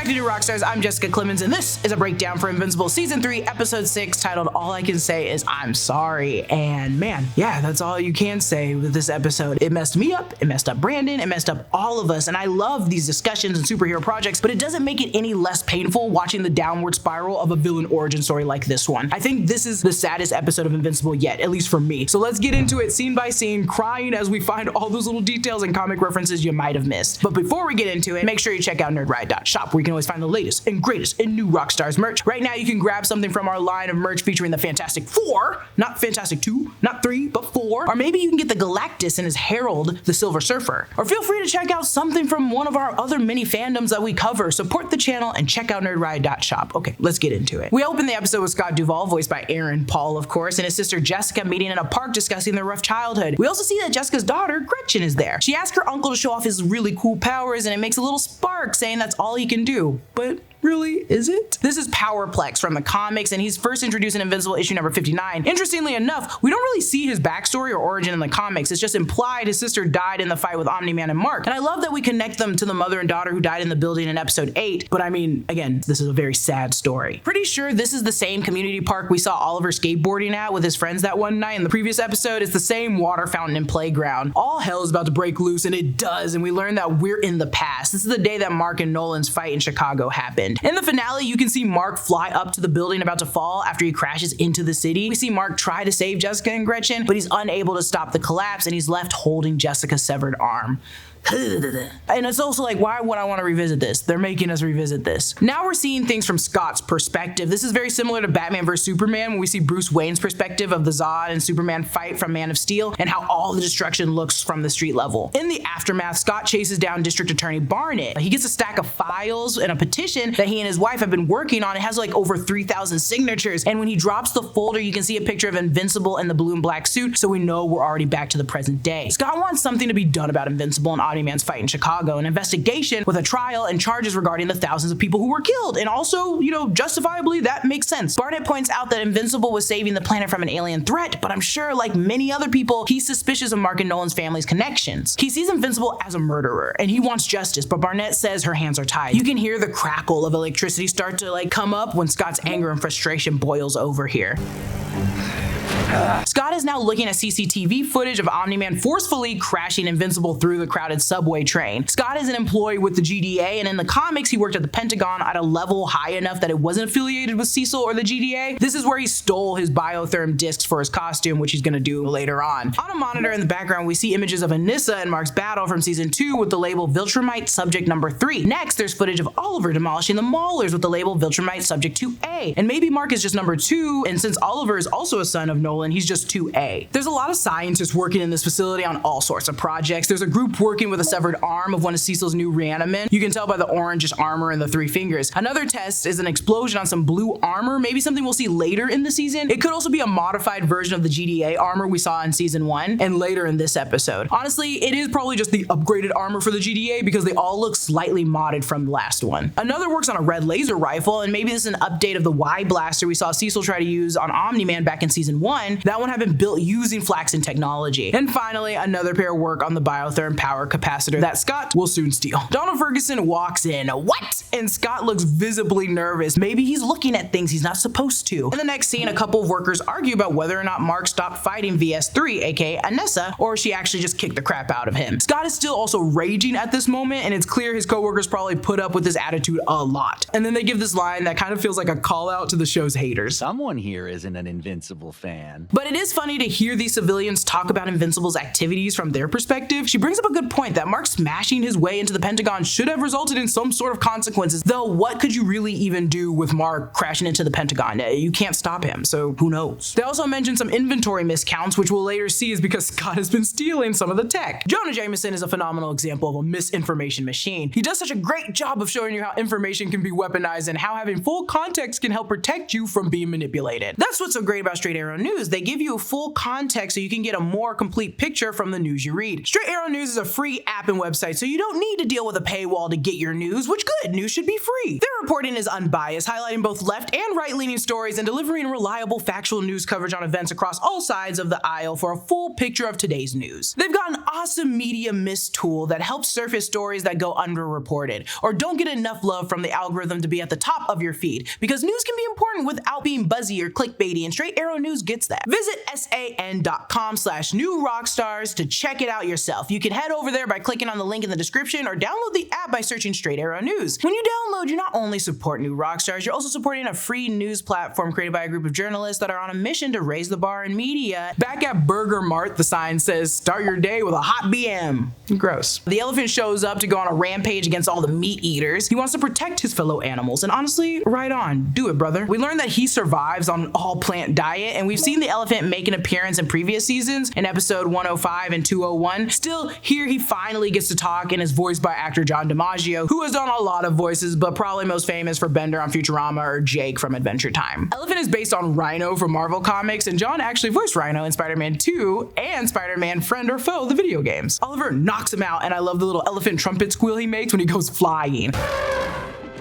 to New Rockstars. I'm Jessica Clemons, and this is a breakdown for Invincible Season 3, Episode 6, titled All I Can Say Is I'm Sorry. And man, yeah, that's all you can say with this episode. It messed me up, it messed up Brandon, it messed up all of us, and I love these discussions and superhero projects, but it doesn't make it any less painful watching the downward spiral of a villain origin story like this one. I think this is the saddest episode of Invincible yet, at least for me. So let's get into it scene by scene, crying as we find all those little details and comic references you might have missed. But before we get into it, make sure you check out nerdriot.shop, where you can always find the latest and greatest in new Rockstars merch. Right now, you can grab something from our line of merch featuring the Fantastic Four, not Fantastic 2, not 3, but 4. Or maybe you can get the Galactus and his Herald, the Silver Surfer. Or feel free to check out something from one of our other mini fandoms that we cover. Support the channel and check out nerdriot.shop. Okay, let's get into it. We open the episode with Scott Duvall, voiced by Aaron Paul, of course, and his sister Jessica meeting in a park discussing their rough childhood. We also see that Jessica's daughter, Gretchen, is there. She asks her uncle to show off his really cool powers, and it makes a little spark, saying that's all he can do. But really, is it? This is Powerplex from the comics, and he's first introduced in Invincible issue number 59. Interestingly enough, we don't really see his backstory or origin in the comics. It's just implied his sister died in the fight with Omni-Man and Mark. And I love that we connect them to the mother and daughter who died in the building in episode 8. But I mean, again, this is a very sad story. Pretty sure this is the same community park we saw Oliver skateboarding at with his friends that one night in the previous episode. It's the same water fountain and playground. All hell is about to break loose, and it does, and we learn that we're in the past. This is the day that Mark and Nolan's fight in Chicago happened. In the finale, you can see Mark fly up to the building about to fall after he crashes into the city. We see Mark try to save Jessica and Gretchen, but he's unable to stop the collapse, and he's left holding Jessica's severed arm. And it's also like, why would I want to revisit this? They're making us revisit this. Now we're seeing things from Scott's perspective. This is very similar to Batman vs Superman, when we see Bruce Wayne's perspective of the Zod and Superman fight from Man of Steel and how all the destruction looks from the street level. In the aftermath, Scott chases down District Attorney Barnett. He gets a stack of files and a petition that he and his wife have been working on. It has like over 3,000 signatures. And when he drops the folder, you can see a picture of Invincible in the blue and black suit, so we know we're already back to the present day. Scott wants something to be done about Invincible and Omni-Man's fight in Chicago, an investigation with a trial and charges regarding the thousands of people who were killed. And also, justifiably, that makes sense. Barnett points out that Invincible was saving the planet from an alien threat, but I'm sure, like many other people, he's suspicious of Mark and Nolan's family's connections. He sees Invincible as a murderer, and he wants justice, but Barnett says her hands are tied. You can hear the crackle of electricity start to come up when Scott's anger and frustration boils over here. Scott is now looking at CCTV footage of Omni-Man forcefully crashing Invincible through the crowded subway train. Scott is an employee with the GDA, and in the comics, he worked at the Pentagon at a level high enough that it wasn't affiliated with Cecil or the GDA. This is where he stole his biotherm discs for his costume, which he's gonna do later on. On a monitor in the background, we see images of Anissa and Mark's battle from season 2 with the label Viltrumite Subject number 3. Next, there's footage of Oliver demolishing the Maulers with the label Viltrumite Subject 2A. And maybe Mark is just number 2, and since Oliver is also a son of Nolan, he's just 2A. There's a lot of scientists working in this facility on all sorts of projects. There's a group working with a severed arm of one of Cecil's new Reanimen. You can tell by the orangish armor and the 3 fingers. Another test is an explosion on some blue armor, maybe something we'll see later in the season. It could also be a modified version of the GDA armor we saw in season 1 and later in this episode. Honestly, it is probably just the upgraded armor for the GDA because they all look slightly modded from the last one. Another works on a red laser rifle, and maybe this is an update of the Y blaster we saw Cecil try to use on Omni-Man back in season 1. That one had been built using flaxen technology. And finally, another pair work on the biotherm power capacitor that Scott will soon steal. Donald Ferguson walks in. What? And Scott looks visibly nervous. Maybe he's looking at things he's not supposed to. In the next scene, a couple of workers argue about whether or not Mark stopped fighting VS3, aka Anissa, or she actually just kicked the crap out of him. Scott is still also raging at this moment, and it's clear his coworkers probably put up with this attitude a lot. And then they give this line that kind of feels like a call out to the show's haters. Someone here isn't an Invincible fan. But it is funny to hear these civilians talk about Invincible's activities from their perspective. She brings up a good point that Mark smashing his way into the Pentagon should have resulted in some sort of consequences, though what could you really even do with Mark crashing into the Pentagon? You can't stop him, so who knows? They also mention some inventory miscounts, which we'll later see is because Scott has been stealing some of the tech. Jonah Jameson is a phenomenal example of a misinformation machine. He does such a great job of showing you how information can be weaponized and how having full context can help protect you from being manipulated. That's what's so great about Straight Arrow News. News, they give you full context so you can get a more complete picture from the news you read. Straight Arrow News is a free app and website, so you don't need to deal with a paywall to get your news, which good, news should be free. Their reporting is unbiased, highlighting both left and right-leaning stories and delivering reliable factual news coverage on events across all sides of the aisle for a full picture of today's news. They've got an awesome media mist tool that helps surface stories that go underreported or don't get enough love from the algorithm to be at the top of your feed, because news can be important without being buzzy or clickbaity, and Straight Arrow News gets that. Visit san.com/new-rockstars to check it out yourself. You can head over there by clicking on the link in the description or download the app by searching Straight Arrow News. When you download, you not only support New Rockstars, you're also supporting a free news platform created by a group of journalists that are on a mission to raise the bar in media. Back at Burger Mart, the sign says, "Start your day with a hot BM." Gross. The elephant shows up to go on a rampage against all the meat eaters. He wants to protect his fellow animals, and honestly, right on. Do it, brother. We learned that he survives on an all-plant diet, and we've seen the elephant make an appearance in previous seasons in episode 105 and 201. Still, here he finally gets to talk and is voiced by actor John DiMaggio, who has done a lot of voices, but probably most famous for Bender on Futurama or Jake from Adventure Time. Elephant is based on Rhino from Marvel Comics, and John actually voiced Rhino in Spider-Man 2 and Spider-Man Friend or Foe, the video games. Oliver knocks him out, and I love the little elephant trumpet squeal he makes when he goes flying.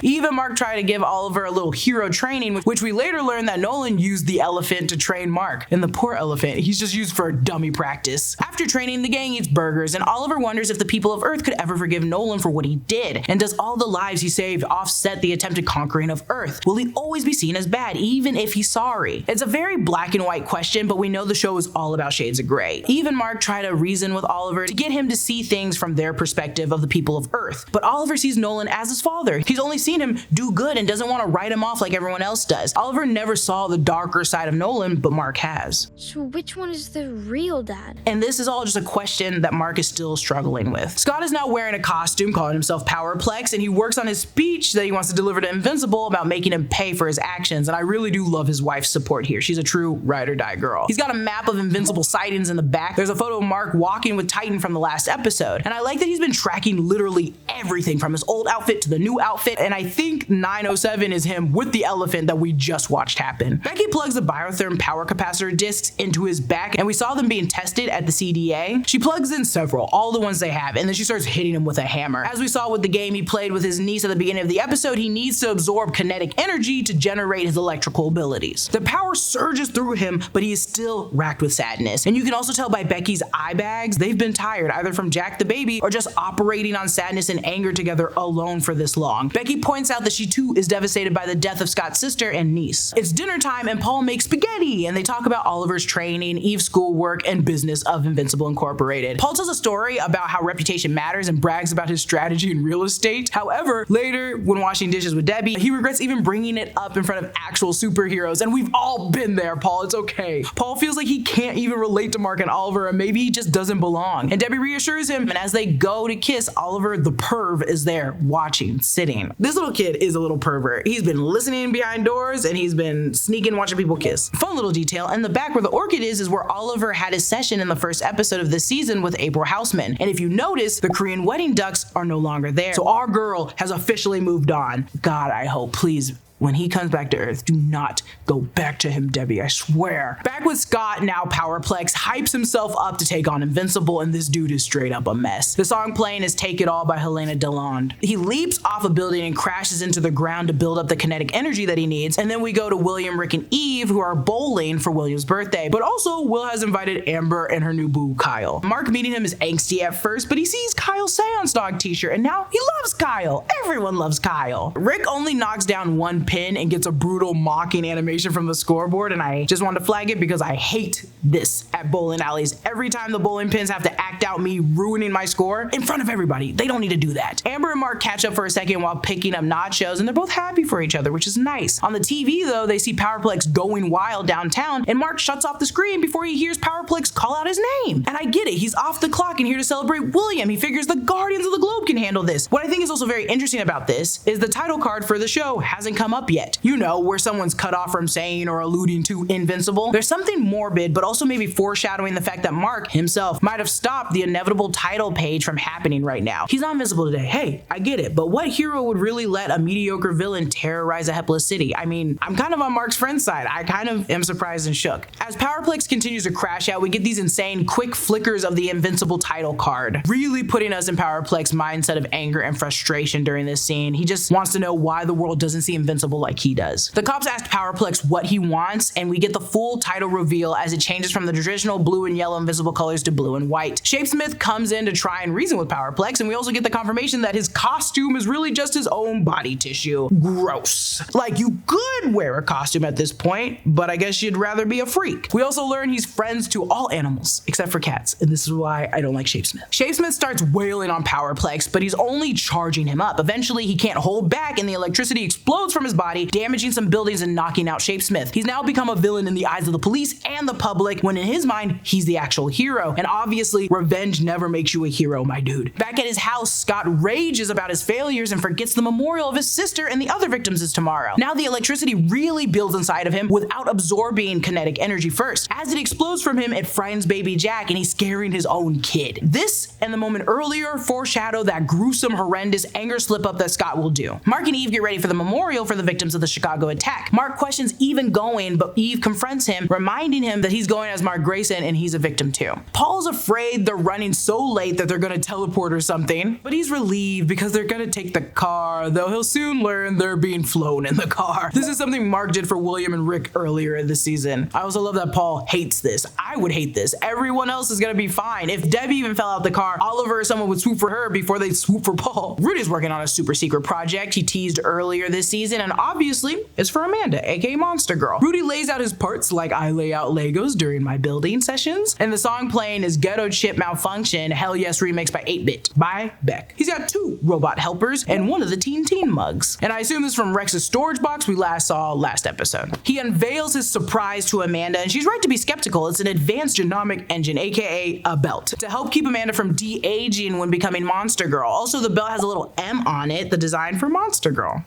Eve and Mark try to give Oliver a little hero training, which we later learn that Nolan used the elephant to train Mark. And the poor elephant, he's just used for dummy practice. After training, the gang eats burgers, and Oliver wonders if the people of Earth could ever forgive Nolan for what he did. And does all the lives he saved offset the attempted conquering of Earth? Will he always be seen as bad, even if he's sorry? It's a very black and white question, but we know the show is all about shades of gray. Eve and Mark try to reason with Oliver to get him to see things from their perspective of the people of Earth. But Oliver sees Nolan as his father. He's only seen him do good and doesn't want to write him off like everyone else does. Oliver never saw the darker side of Nolan, but Mark has. So which one is the real dad? And this is all just a question that Mark is still struggling with. Scott is now wearing a costume, calling himself Powerplex, and he works on his speech that he wants to deliver to Invincible about making him pay for his actions. And I really do love his wife's support here. She's a true ride or die girl. He's got a map of Invincible sightings in the back. There's a photo of Mark walking with Titan from the last episode. And I like that he's been tracking literally everything from his old outfit to the new outfit. And I think 907 is him with the elephant that we just watched happen. Becky plugs the biotherm power capacitor discs into his back, and we saw them being tested at the CDA. She plugs in several, all the ones they have, and then she starts hitting him with a hammer. As we saw with the game he played with his niece at the beginning of the episode, he needs to absorb kinetic energy to generate his electrical abilities. The power surges through him, but he is still racked with sadness. And you can also tell by Becky's eye bags, they've been tired, either from Jack the baby or just operating on sadness and anger together alone for this long. Becky points out that she too is devastated by the death of Scott's sister and niece. It's dinner time and Paul makes spaghetti, and they talk about Oliver's training, Eve's schoolwork, and business of Invincible Incorporated. Paul tells a story about how reputation matters and brags about his strategy in real estate. However, later, when washing dishes with Debbie, he regrets even bringing it up in front of actual superheroes, and we've all been there, Paul, it's okay. Paul feels like he can't even relate to Mark and Oliver, and maybe he just doesn't belong. And Debbie reassures him, and as they go to kiss, Oliver, the perv, is there, watching, sitting. This little kid is a little pervert. He's been listening behind doors, and he's been sneaking, watching people kiss. Fun little detail, in the back where the orchid is where Oliver had his session in the first episode of this season with April Houseman. And if you notice, the Korean wedding ducks are no longer there. So our girl has officially moved on. God, I hope, please, when he comes back to Earth, do not go back to him, Debbie, I swear. Back with Scott, now Powerplex, hypes himself up to take on Invincible, and this dude is straight up a mess. The song playing is Take It All by Helena DeLonde. He leaps off a building and crashes into the ground to build up the kinetic energy that he needs, and then we go to William, Rick, and Eve, who are bowling for William's birthday. But also, Will has invited Amber and her new boo, Kyle. Mark meeting him is angsty at first, but he sees Kyle's Seance Dog t-shirt, and now he loves Kyle. Everyone loves Kyle. Rick only knocks down one pin and gets a brutal mocking animation from the scoreboard, and I just wanted to flag it because I hate this at bowling alleys. Every time the bowling pins have to act out me ruining my score in front of everybody. They don't need to do that. Amber and Mark catch up for a second while picking up nachos, and they're both happy for each other, which is nice. On the TV though, they see Powerplex going wild downtown, and Mark shuts off the screen before he hears Powerplex call out his name. And I get it, he's off the clock and here to celebrate William. He figures the Guardians of the Globe can handle this. What I I think is also very interesting about this is the title card for the show hasn't come up yet. You know, where someone's cut off from saying or alluding to Invincible. There's something morbid, but also maybe foreshadowing the fact that Mark himself might have stopped the inevitable title page from happening right now. He's not invincible today. Hey, I get it, but what hero would really let a mediocre villain terrorize a helpless city? I mean, I'm kind of on Mark's friend side. I kind of am surprised and shook. As Powerplex continues to crash out, we get these insane quick flickers of the Invincible title card, really putting us in Powerplex's mindset of anger and frustration during this scene. He just wants to know why the world doesn't see Invincible like he does. The cops asked Powerplex what he wants, and we get the full title reveal as it changes from the traditional blue and yellow Invincible colors to blue and white. Shapesmith comes in to try and reason with Powerplex, and we also get the confirmation that his costume is really just his own body tissue. Gross. Like, you could wear a costume at this point, but I guess you'd rather be a freak. We also learn he's friends to all animals, except for cats, and this is why I don't like Shapesmith. Shapesmith starts wailing on Powerplex, but he's only charging him up. Eventually, he can't hold back, and the electricity explodes from his body, damaging some buildings and knocking out Shapesmith. He's now become a villain in the eyes of the police and the public, when in his mind, he's the actual hero. And obviously, revenge never makes you a hero, my dude. Back at his house, Scott rages about his failures and forgets the memorial of his sister and the other victims is tomorrow. Now the electricity really builds inside of him without absorbing kinetic energy first. As it explodes from him, it frightens baby Jack, and he's scaring his own kid. This and the moment earlier foreshadow that gruesome, horrendous anger slip up that Scott will do. Mark and Eve get ready for the memorial for the victims of the Chicago attack. Mark questions Eve going, but Eve confronts him, reminding him that he's going as Mark Grayson and he's a victim too. Paul's afraid they're running so late that they're gonna teleport or something, but he's relieved because they're gonna take the car, though he'll soon learn they're being flown in the car. This is something Mark did for William and Rick earlier in the season. I also love that Paul hates this. I would hate this. Everyone else is gonna be fine. If Debbie even fell out the car, Oliver or someone would swoop for her before they swoop for Paul. Rudy's working on a super secret project he teased earlier this season, and obviously it's for Amanda, aka Monster Girl. Rudy lays out his parts like I lay out Legos during my building sessions, and the song playing is Ghetto Chip Malfunction, Hell Yes remix by 8-Bit by Beck. He's got 2 robot helpers and one of the Teen mugs. And I assume this is from Rex's storage box we last saw last episode. He unveils his surprise to Amanda, and she's right to be skeptical. It's an advanced genomic engine, aka a belt, to help keep Amanda from de-aging when becoming Monster Girl. Also, the belt has a little M on it, the design for Monster Girl.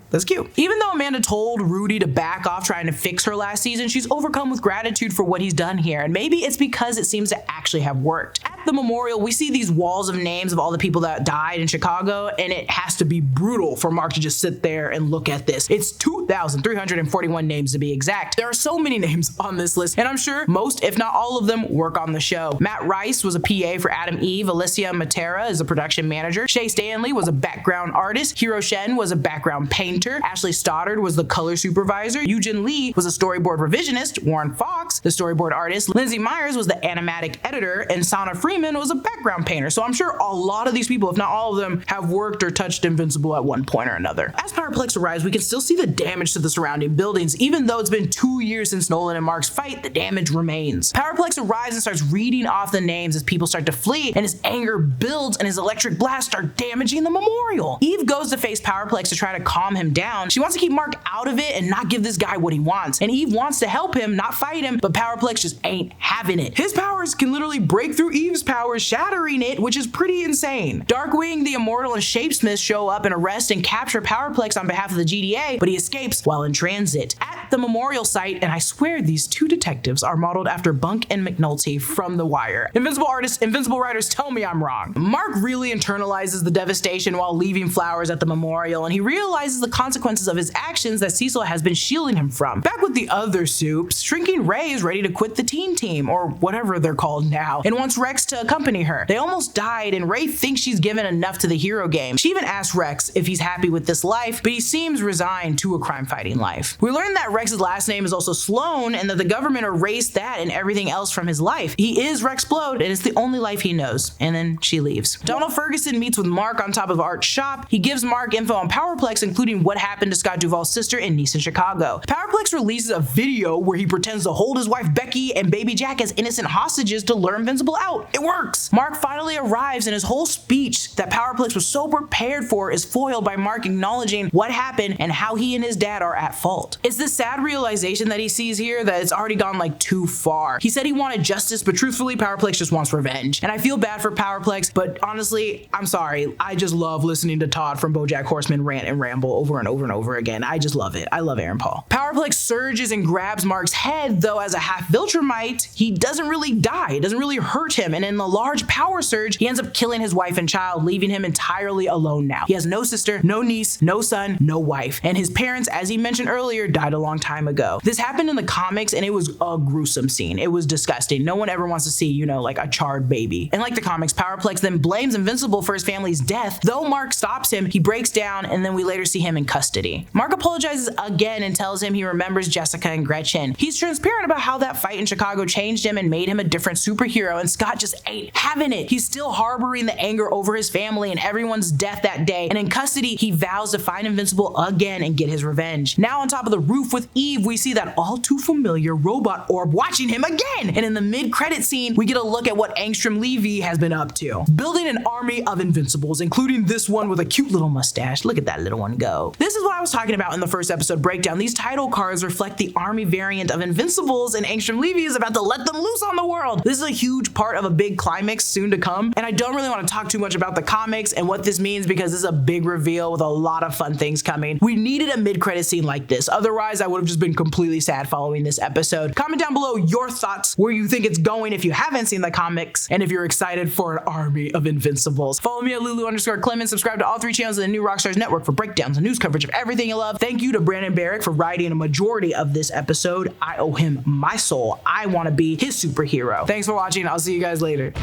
That's cute. Even though Amanda told Rudy to back off trying to fix her last season, she's overcome with gratitude for what he's done here, and maybe it's because it seems to actually have worked. At the memorial, we see these walls of names of all the people that died in Chicago, and it has to be brutal for Mark to just sit there and look at this. It's 2,341 names to be exact. There are so many names on this list, and I'm sure most, if not all of them, work on the show. Matt Rice was a PA for Adam Eve. Alicia Matera is a production manager. Shay Stanley was a background artist. Hiro Shen was a background painter. Ashley Stoddard was the color supervisor. Eugen Lee was a storyboard revisionist. Warren Fox, the storyboard artist. Lindsay Myers was the animatic editor, and Sana Freeman was a background painter. So I'm sure a lot of these people, if not all of them, have worked or touched Invincible at one point or another. As Powerplex arrives, we can still see the damage to the surrounding buildings. Even though it's been 2 years since Nolan and Mark's fight, the damage remains. Powerplex arrives and starts reading off the names as people start to flee, and his anger builds and his electric blasts start damaging the memorial. Eve goes to face Powerplex to try to calm him down. She wants to keep Mark out of it and not give this guy what he wants. And Eve wants to help him, not fight him, but Powerplex just ain't having it. His powers can literally break through Eve's powers, shattering it, which is pretty insane. Darkwing, the Immortal, and Shapesmith show up and arrest and capture Powerplex on behalf of the GDA, but he escapes while in transit. At the memorial site, and I swear these 2 detectives are modeled after Bunk and McNulty from The Wire. Invincible artists, Invincible writers, tell me I'm wrong. Mark really internalizes the devastation while leaving flowers at the memorial, and he realizes the consequences of his actions that Cecil has been shielding him from. Back with the other soups, Shrinking Rae is ready to quit the teen team, or whatever they're called now, and wants Rex to accompany her. They almost died, and Rae thinks she's given enough to the hero game. She even asks Rex if he's happy with this life, but he seems resigned to a crime-fighting life. We learn that Rex's last name is also Sloan, and that the government erased that and everything else from his life. He is Rex Splode, and it's the only life he knows. And then she leaves. Donald Ferguson meets with Mark on top of Art's shop. He gives Mark info on Powerplex, including what happened to Scott Duvall's sister and niece in Chicago. Powerplex releases a video where he pretends to hold his wife Becky and baby Jack as innocent hostages to lure Invincible out. It works! Mark finally arrives, and his whole speech that Powerplex was so prepared for is foiled by Mark acknowledging what happened and how he and his dad are at fault. It's this sad sad realization that he sees here that it's already gone like too far. He said he wanted justice, but truthfully, Powerplex just wants revenge. And I feel bad for Powerplex, but honestly, I'm sorry. I just love listening to Todd from BoJack Horseman rant and ramble over and over and over again. I just love it. I love Aaron Paul. Powerplex surges and grabs Mark's head, though as a half Viltrumite, he doesn't really die. It doesn't really hurt him. And in the large power surge, he ends up killing his wife and child, leaving him entirely alone now. He has no sister, no niece, no son, no wife. And his parents, as he mentioned earlier, died a long time ago. This happened in the comics and it was a gruesome scene. It was disgusting. No one ever wants to see, you know, like a charred baby. And like the comics, Powerplex then blames Invincible for his family's death. Though Mark stops him, he breaks down and then we later see him in custody. Mark apologizes again and tells him he remembers Jessica and Gretchen. He's transparent about how that fight in Chicago changed him and made him a different superhero, and Scott just ain't having it. He's still harboring the anger over his family and everyone's death that day, and in custody, he vows to find Invincible again and get his revenge. Now on top of the roof with Eve, we see that all too familiar robot orb watching him again, and in the mid-credit scene, we get a look at what Angstrom Levy has been up to. Building an army of Invincibles, including this one with a cute little mustache. Look at that little one go. This is what I was talking about in the first episode breakdown. These title cards reflect the army variant of Invincibles, and Angstrom Levy is about to let them loose on the world. This is a huge part of a big climax soon to come, and I don't really want to talk too much about the comics and what this means because this is a big reveal with a lot of fun things coming. We needed a mid-credit scene like this. Otherwise, I would have just been completely sad following this episode. Comment down below your thoughts, where you think it's going if you haven't seen the comics, and if you're excited for an army of Invincibles. Follow me at Lulu_Clemons. Subscribe to all 3 channels of the new Rockstars network for breakdowns and news coverage of everything you love. Thank you to Brandon Barrick for writing a majority of this episode. I owe him my soul. I want to be his superhero. Thanks for watching. I'll see you guys later.